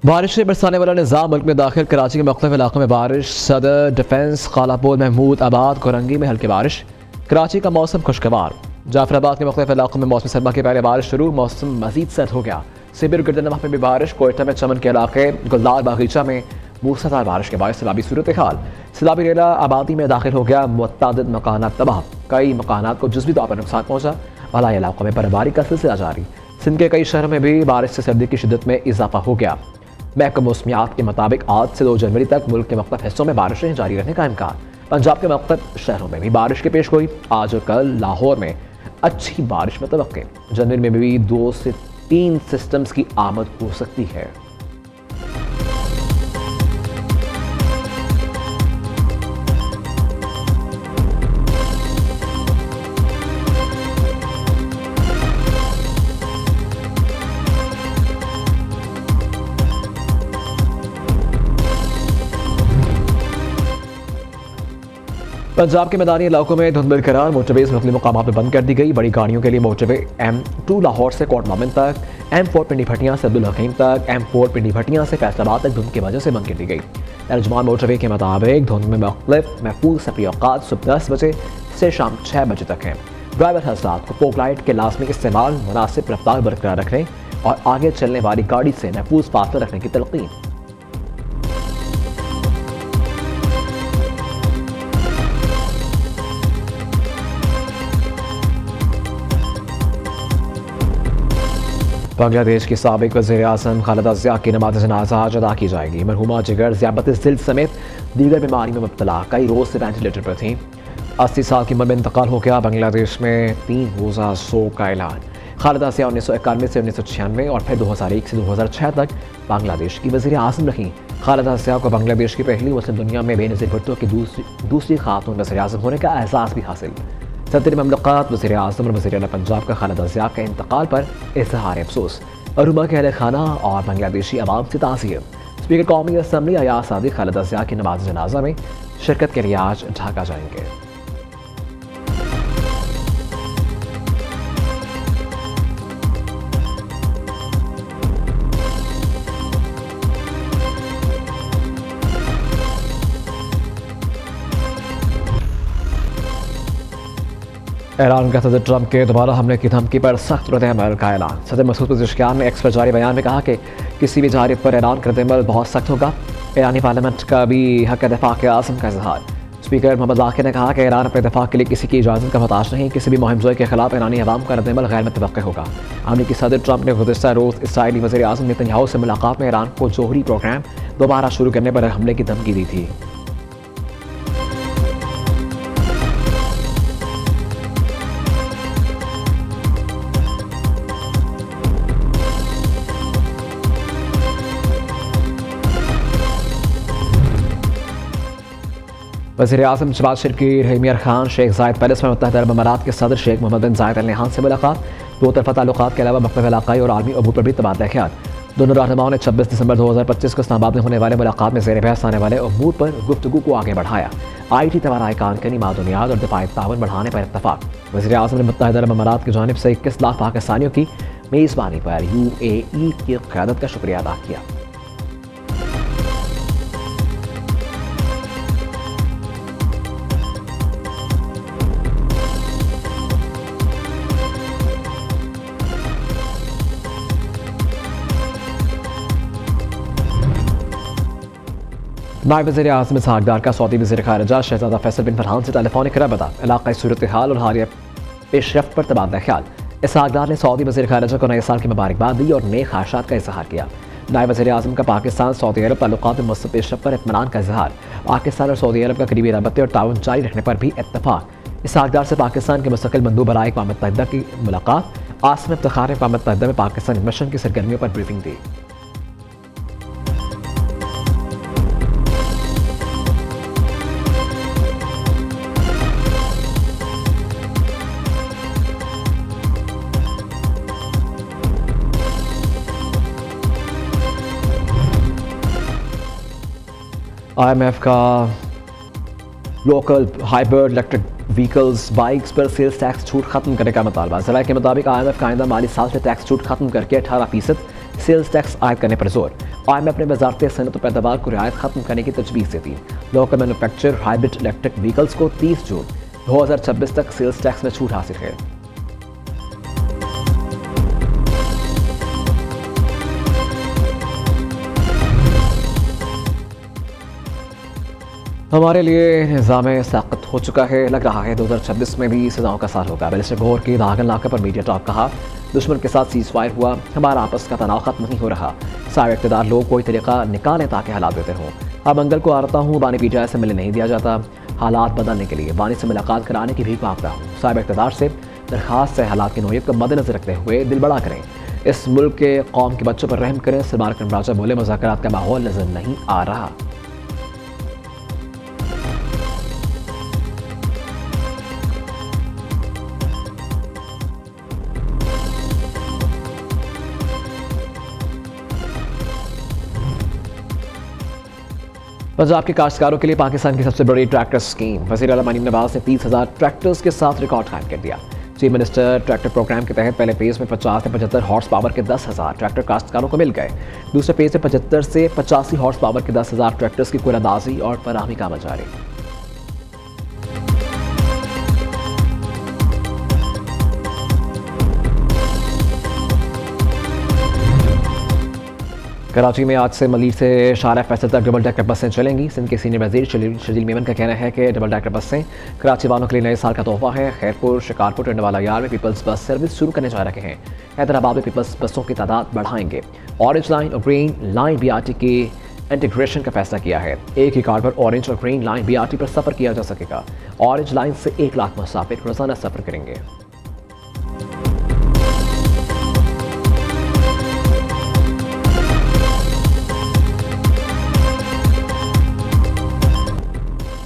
बारिश से बरसाने वाला निज़ाम मुल्क में दाखिल। कराची के मुख्तलिफ इलाकों में बारिश। सदर डिफेंस, कालापुर, महमूद आबाद, कोरंगी में हल्की बारिश। कराची का मौसम खुशगवार। जाफराबाद के मुख्तलिफ इलाकों में मौसम सरमा के पहले बारिश शुरू। मौसम मजीद सर्द हो गया। सिबिर गिरदनवाह में भी बारिश। कोयटा में चमन के इलाके गुलदार बागीचा में मूसलाधार बारिश के बाद सैलाबी सूरत हाल। सैलाबी रेला आबादी में दाखिल हो गया। मुतअद्दिद मकानात तबाह। कई मकानात को जुज़वी तौर पर नुकसान पहुंचा। अलाई इलाकों में बर्फबारी का सिलसिला जारी। सिंध के कई शहरों में भी बारिश से सर्दी की शिद्दत में इजाफा हो गया। महकमा मौसमियात के मुताबिक आज से 2 जनवरी तक मुल्क के मुख्तलिफ हिस्सों में बारिशें जारी रहने का इम्कान। पंजाब के मुख्तलिफ शहरों में भी बारिश की पेश गोई। आज और कल लाहौर में अच्छी बारिश मुतवक्के। जनवरी में भी 2 से 3 सिस्टम्स की आमद हो सकती है। पंजाब के मैदानी इलाकों में धुंध बरकरार। मोटरवेज मुख्तलिफ मकामात पर बंद कर दी गई। बड़ी गाड़ियों के लिए मोटरवे M2 लाहौर से कोट मोमिन तक, M4 पिंडी भटियां से अब्दुल हकीम तक, M4 पिंडी भटियां से फैसलाबाद तक धुंध की वजह से बंद कर दी गई। तर्जुमान मोटरवे के मुताबिक धुंध में मुख्तलिफ महफूज सफरी औकात सुबह 10 बजे से शाम 6 बजे तक हैं। ड्राइवर हजरात को फोक लाइट के लाजमी इस्तेमाल, मुनासिब रफ्तार बरकरार रखने और आगे चलने वाली गाड़ी से महफूज फासला रखने की तलकीन। बांग्लादेश की साबिक वज़ीर-ए-आज़म खालिदा ज़िया की नमाज़ जनाज़ा आज अदा की जाएगी। मरहूमा जिगर, ज़ियाबत दिल समेत दीगर बीमारी में मुब्तला कई रोज़ से वेंटिलेटर पर थीं। 80 साल की उम्र में इंतकाल हो गया। बांग्लादेश में 3 रोज़ा शोक का ऐलान। खालिदा ज़िया 1991 से 1996 और फिर 2001 से 2006 तक बांग्लादेश की वज़ीर-ए-आज़म रहीं। खालिदा ज़िया को बांग्लादेश की पहली मुस्लिम दुनिया में बेनज़ीर भुट्टो की दूसरी खातून वज़ीर-ए-आज़म होने का एहसास भी हासिल। सदर ममलकत वज़ीर-ए-आज़म और वज़ीर-ए-आला पंजाब का खालिदा ज़िया के इंतकाल पर इज़हार अफसोस। मरहूमा के अहले खाना और बांग्लादेशी अवाम से ताज़ियत। स्पीकर कौमी असम्बली अयाज सादिक खालिदा ज़िया की नमाज़ जनाज़ा में शिरकत के लिए आज ढाका जाएंगे। ईरान का सदर ट्रंप के दोबारा हमले की धमकी पर सख्त रद्द-ए-अमल का ऐलान। सदर मसूद पेज़ेश्कियान ने एक्स पर जारी बयान में कहा कि किसी भी जारियत पर ईरान का रद्द-ए-अमल बहुत सख्त होगा। ईरानी पार्लियामेंट का भी हक दफा के आज़म का इजहार। स्पीकर मोहम्मद बाक़र ने कहा कि ईरान अपने दफा के लिए किसी की इजाज़त का मोहताज नहीं। किसी भी मुहिम जोई के खिलाफ ईरानी अवाम का रद्द-ए-अमल गैर मुतवक्किल होगा। अमरीकी सदर ट्रंप ने गुज़िश्ता रोज़ इसराइली वज़ीर-ए-आज़म नेतन्याहू से मुलाकात में ईरान को जोहरी प्रोग्राम दोबारा शुरू करने पर हमले की धमकी दी थी। वज़ीर-ए-आज़म शहबाज शरीफ की रहमियर खान शेख जायद पैलेस में मुत्तहिदा अरब अमारात के सदर शेख मोहम्मद बिन जायद अल नहयान से मुलाकात। 2 तरफ़ा ताल्लुकात के अलावा मुख्तलिफ इलाक़ाई और आलमी अमूर पर भी तबादला ख्याल। दोनों रहनुमाओं ने 26 दिसंबर 2025 को इस्लामाबाद में होने वाले मुलाकात में ज़ेर बहस आने वाले अमूर पर गुफ्तगू को आगे बढ़ाया। IT तवानाई कानूनी मादनियात और दिफाई ताउन बढ़ाने पर इत्तफाक। वज़ीर-ए-आज़म ने मुत्तहिदा अरब अमारात की जानिब से 21 लाख पाकिस्तानियों की मेज़बानी पर UAE की क़यादत का शुक्रिया अदा किया। नायब वज़ीर-ए-आज़म इसहाक़ डार का सऊदी वज़ीर ख़ारिजा शहज़ादा फैसल बिन फरहान से टेलीफोनिक रबता। इलाक़ाई सूरत हाल और हालिया पेशरफ्त पर तबादला ख्याल। इसहाक़ डार ने सऊदी वज़ीर ख़ारिजा को नए साल की मुबारकबाद दी और नए ख्वाहिशात का इज़हार किया। नायब वज़ीर-ए-आज़म का पाकिस्तान सऊदी अरब ताल्लुकात में मज़बूत पेशरफ्त पर इत्मीनान का इज़हार। पाकिस्तान और सऊदी अरब का करीबी रबते और ताउन जारी रखने पर भी इत्तफाक। इसहाक़ डार से पाकिस्तान के मुस्तक़िल मंदूब बराए अक़वाम मुत्तहिदा की मुलाकात। आसिम इफ्तिख़ार ने अक़वाम मुत्तहिदा में पाकिस्तान मिशन की सरगर्मियों पर ब्रीफिंग दी। IMF का local hybrid electric vehicles bikes पर सेल्स टैक्स छूट खत्म करने का मुतालबा। ज़राए के मुताबिक IMF का आइंदा माली साल से टैक्स छूट खत्म करके 18% सेल्स टैक्स आयद करने पर जोर। IMF ने वजारत सनत पैदावार को रियायत खत्म करने की तजवीज़ दी थी। Local manufacture hybrid electric vehicles को 30 जून 2026 तक सेल्स टैक्स में छूट हासिल है। हमारे लिए निज़ाम साक़त हो चुका है। लग रहा है 2026 में भी सजाओं का साल होगा। बैरिस्टर गौहर के दागन नाके पर मीडिया टॉक कहा, दुश्मन के साथ सीज़ फायर हुआ, हमारा आपस का तनाव खत्म नहीं हो रहा। सारे इक़्तिदार लोग कोई तरीका निकालें ताकि हालात बेहतर हों। अब मंगल को आ रहा हूँ, बानी PTI से मिलने नहीं दिया जाता। हालात बदलने के लिए बानी से मुलाकात कराने की भी मांग रहा हूँ। साहिब इक़्तिदार से दरख्वास्त है, हालात की नोयत को मद्देनजर रखते हुए दिल बड़ा करें, इस मुल्क के कौम के बच्चों पर रहम करें। सलमान अकरम राजा बोले, मुज़ाकरात का माहौल नजर नहीं आ रहा। पंजाब के काश्तकारों के लिए पाकिस्तान की सबसे बड़ी ट्रैक्टर स्कीम। वज़ीर आला मरीम नवाज ने 30,000 ट्रैक्टर्स के साथ रिकॉर्ड कायम कर दिया। चीफ मिनिस्टर ट्रैक्टर प्रोग्राम के तहत पहले फेज में 50 से 75 हॉर्स पावर के 10,000 ट्रैक्टर काश्तकारों को मिल गए। दूसरे फेज से 75 से 85 हॉर्स पावर के 10,000 ट्रैक्टर्स की कुलअंदाज़ी और फराहमी का अमल जारी। कराची में आज से मलीर से शारा फैसल तक डबल डेकर बसें चलेंगी। सिंध के सीनियर वजीर शजील मेमन का कहना है कि डबल डेकर बसें कराची वालों के लिए नए साल का तोहफा है। खैरपुर, शिकारपुर, टंडवाला यार में पीपल्स बस सर्विस शुरू करने जा रहे हैं। हैदराबाद में पीपल्स बसों की तादाद बढ़ाएंगे। ऑरेंज लाइन और ग्रीन लाइन BRT की इंटीग्रेशन का फैसला किया है। एक ही कार्ड पर ऑरेंज और ग्रीन लाइन BRT पर सफ़र किया जा सकेगा। ऑरेंज लाइन से 1 लाख मुसाफिर रोजाना सफ़र करेंगे।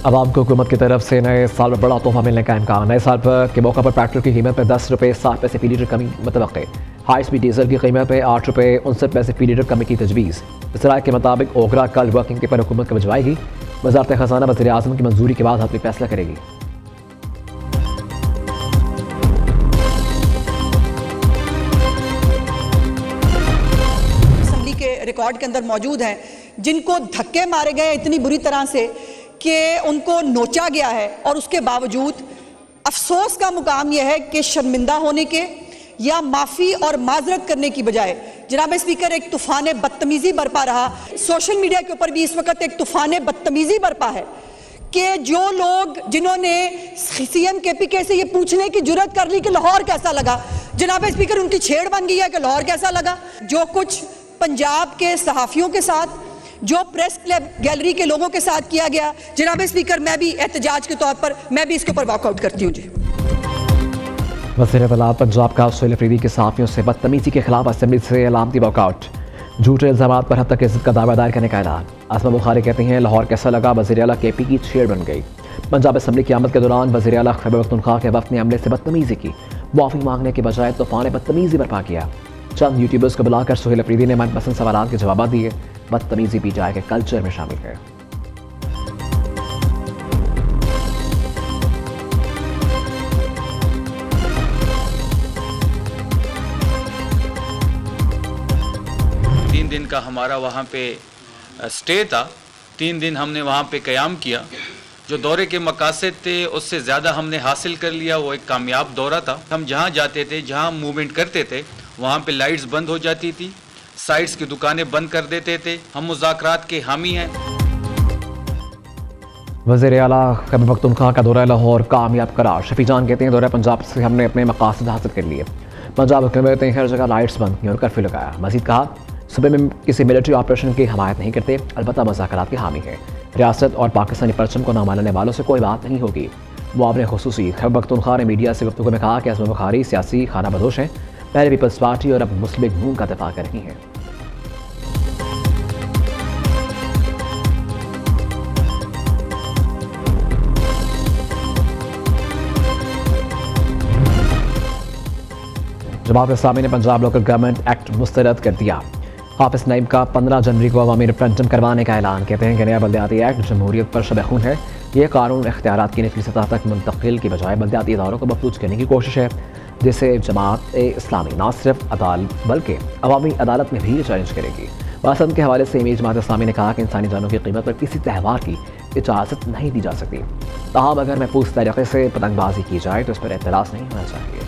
अवाम को हुकूमत की तरफ से नए साल पर बड़ा तोहफा मिलने का इम्कान। नए साल पर के मौका पर पेट्रोल की कीमत में 10 रुपये 7 पैसे फी लीटर कमी मुतवक्के। हाई स्पीड डीजल की कीमत में 8 रुपये 59 पैसे फी लीटर कमी की तजवीज़। इस राय के मुताबिक ओगरा कल वर्किंग के पर हुकूमत को भिजवाएगी। वज़ारत ख़ज़ाना वज़ीर आज़म की मंजूरी के बाद हतमी फैसला करेगी। असम्बली के रिकॉर्ड के अंदर मौजूद हैं जिनको धक्के मारे गए इतनी बुरी तरह से कि उनको नोचा गया है, और उसके बावजूद अफसोस का मुकाम यह है कि शर्मिंदा होने के या माफ़ी और माजरत करने की बजाय जनाब स्पीकर एक तूफ़ान बदतमीज़ी बरपा रहा। सोशल मीडिया के ऊपर भी इस वक्त एक तूफ़ान बदतमीज़ी बरपा है कि जो लोग जिन्होंने CM KPK से ये पूछने की जुर्रत कर ली कि लाहौर कैसा लगा, जनाब स्पीकर उनकी छेड़ बन गई है कि लाहौर कैसा लगा। जो कुछ पंजाब के सहाफ़ियों के साथ, जो प्रेस क्लब गैलरी के लोगों के साथ किया गया, जनाब स्पीकर मैं भी एहतजाज के तौर पर मैं भी इसके ऊपर वॉकआउट करती हूँ। जी वज़ीर आला पंजाब का सुहेल अफरीदी के सहाफ़ियों से बदतमीज़ी के खिलाफ असेंबली से अलामती वॉकआउट। झूठे इल्ज़ामात पर हद तक इज्जत का दावा दायर करने का ऐलान। आसमा बुखारी कहती हैं, लाहौर कैसा लगा, वज़ीर आला KP की छेड़ बन गई। पंजाब असेंबली की आमद के दौरान वज़ीर आला खैबर पख्तूनख्वा के वफ़द ने अमले से बदतमीज़ी की। माफ़ी मांगने के बजाय तूफ़ान बदतमीज़ी बर्पा किया। चंद यूट्यूबर्स को बुलाकर सुहेल अफरीदी ने मनपसंद सवालात के जवाब दिए। बदतमीज़ी PTI के कल्चर में शामिल है। तीन दिन का हमारा वहाँ पे स्टे था। 3 दिन हमने वहाँ पे क़याम किया। जो दौरे के मकासद थे उससे ज़्यादा हमने हासिल कर लिया। वो एक कामयाब दौरा था। हम जहाँ जाते थे, जहाँ मूवमेंट करते थे, वहाँ पे लाइट्स बंद हो जाती थी, साइट्स की दुकानें बंद कर देते थे। हम मुज़ाकरात के हामी हैं। वज़ीर आला खैबर पख्तूनख्वा का दौरा लाहौर कामयाब करार। शफी जान कहते हैं, दौरा पंजाब से हमने अपने मकासद हासिल कर लिए। पंजाब हुकूमत ने हर जगह लाइट्स बंद की और कर्फ्यू लगाया। मज़ीद कहा, सूबे में किसी मिलिट्री ऑपरेशन की हमायत नहीं करते, अलबत्ता मुज़ाकरात के हामी है। रियासत और पाकिस्तानी परचम को न मानने वालों से कोई बात नहीं होगी। मुआवने खुसूसी खैबर पख्तूनख्वा ने मीडिया से गुफ्तगू में कहा कि आसमा बुखारी सियासी खाना बदोश हैं, पहले पीपल्स पार्टी और अब मुस्लिम लीग का दफा कर रही हैं। जमात इस्लामी ने पंजाब लोकल गवर्नमेंट एक्ट मुस्तरद कर दिया। हाफिज नईम का 15 जनवरी को अवामी रेफरेंडम करवाने का ऐलान। कहते हैं कि नया बल्दियाती एक्ट जमहूरियत पर शब खून है। यह कानून इख्तियारात की निचली सतह तक मुंतकिल की बजाय बल्दियाती इदारों को मफलूज करने की कोशिश है, जिसे जमात इस्लामी न सिर्फ अदालत बल्कि अवामी अदालत में भी चैलेंज करेगी। वासम के हवाले से इमेज जमात इस्लामी ने कहा कि इंसानी जानों की कीमत पर किसी त्यौहार की इजाज़त नहीं दी जा सकती। ताहम अगर महफूज तरीके से पतंगबाजी की जाए तो इस पर एतराज़ नहीं होना चाहिए।